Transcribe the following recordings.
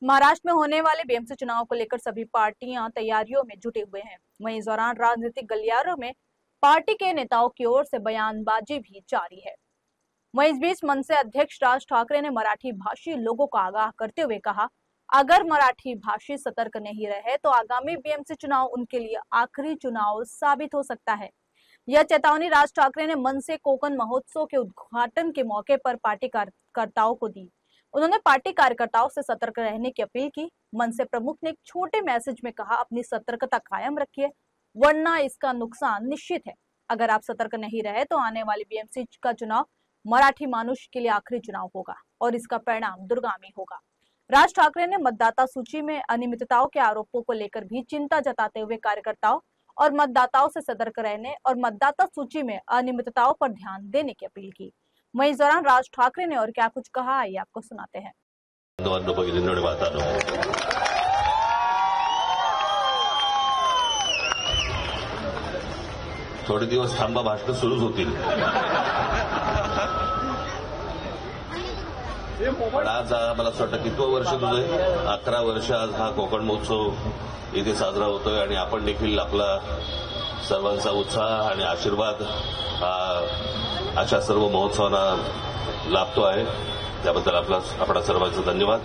महाराष्ट्र में होने वाले बीएमसी चुनाव को लेकर सभी पार्टियां तैयारियों में जुटे हुए हैं। वहीं इस दौरान राजनीतिक गलियारों में पार्टी के नेताओं की ओर से बयानबाजी भी जारी है। वहीं इस बीच मनसे अध्यक्ष राज ठाकरे ने मराठी भाषी लोगों को आगाह करते हुए कहा, अगर मराठी भाषी सतर्क नहीं रहे तो आगामी बीएमसी चुनाव उनके लिए आखिरी चुनाव साबित हो सकता है। यह चेतावनी राज ठाकरे ने मनसे कोकण महोत्सव के उद्घाटन के मौके पर पार्टी कार्यकर्ताओं को दी। उन्होंने पार्टी कार्यकर्ताओं से सतर्क रहने की अपील की। मनसे प्रमुख ने एक छोटे मैसेज में कहा, अपनी सतर्कता कायम रखिए वरना इसका नुकसान निश्चित है। अगर आप सतर्क नहीं रहे तो आने वाले बीएमसी का चुनाव मराठी मानुष के लिए आखिरी चुनाव होगा और इसका परिणाम दुर्गामी होगा। राज ठाकरे ने मतदाता सूची में अनियमितताओं के आरोपों को लेकर भी चिंता जताते हुए कार्यकर्ताओं और मतदाताओं से सतर्क रहने और मतदाता सूची में अनियमितताओं पर ध्यान देने की अपील की। वहीं इस दौरान राज ठाकरे ने और क्या कुछ कहा, आइए आपको सुनाते हैं। थोडे दिवस थांबा, भाषण सुरूच होतील। पण आज मला असं वाटतं कितवं वर्ष तुझं 11 वर्ष आज हा कोकण महोत्सव इथे साजरा होतोय आणि आपण देखील आपला सर्वांचा उत्साह आणि आशीर्वाद अशा सर्व महोत्सवांना लाभतो आहे। त्याबद्दल आपला सर्वांचा धन्यवाद।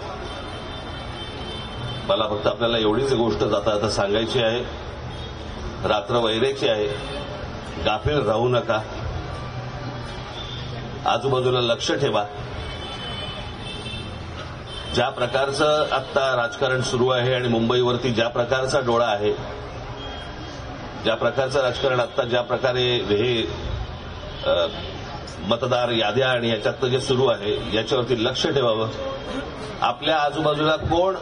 मला फक्त आपल्याला एवढीच गोष्ट जाता सांगायची आहे, रात्र वैरेची आहे, गाफील राहू नका, आजूबाजूला लक्ष ठेवा। ज्या प्रकारचं आता राजकारण सुरू आहे आणि मुंबईवरती ज्या प्रकारचा डोळा आहे, ज्या प्रकारचं राजकारण आता ज्या प्रकारे हे मतदार याद्या आणि याच्यात जे सुरू आहे याच्यावरती लक्ष ठेवावं। आपल्या आजूबाजूला कोण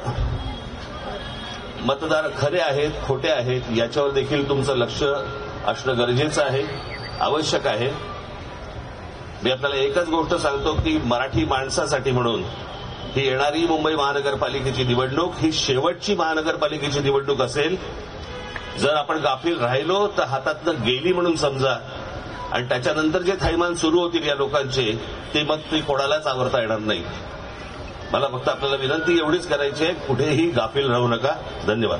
मतदार खरे आहेत खोटे आहेत याच्यावर देखील तुमचं लक्ष असणं गरजेचं आहे, आवश्यक आहे। मी आपल्याला एकच गोष्ट सांगतो की मराठी माणसासाठी म्हणून ही येणारी मुंबई महानगरपालिकेची निवडणूक ही शेवटची महानगरपालिकेची निवडणूक असेल। जर आपण गाफील राहिलो तर हातातनं गेली म्हणून समजा आणि त्याच्यानंतर जे थैमान सुरू होतील या लोकांचे ते मग ते कोणालाच आवरता येणार नाही। मला फक्त आपल्याला विनंती एवढीच करायची आहे, कुठेही गाफील राहू नका। धन्यवाद।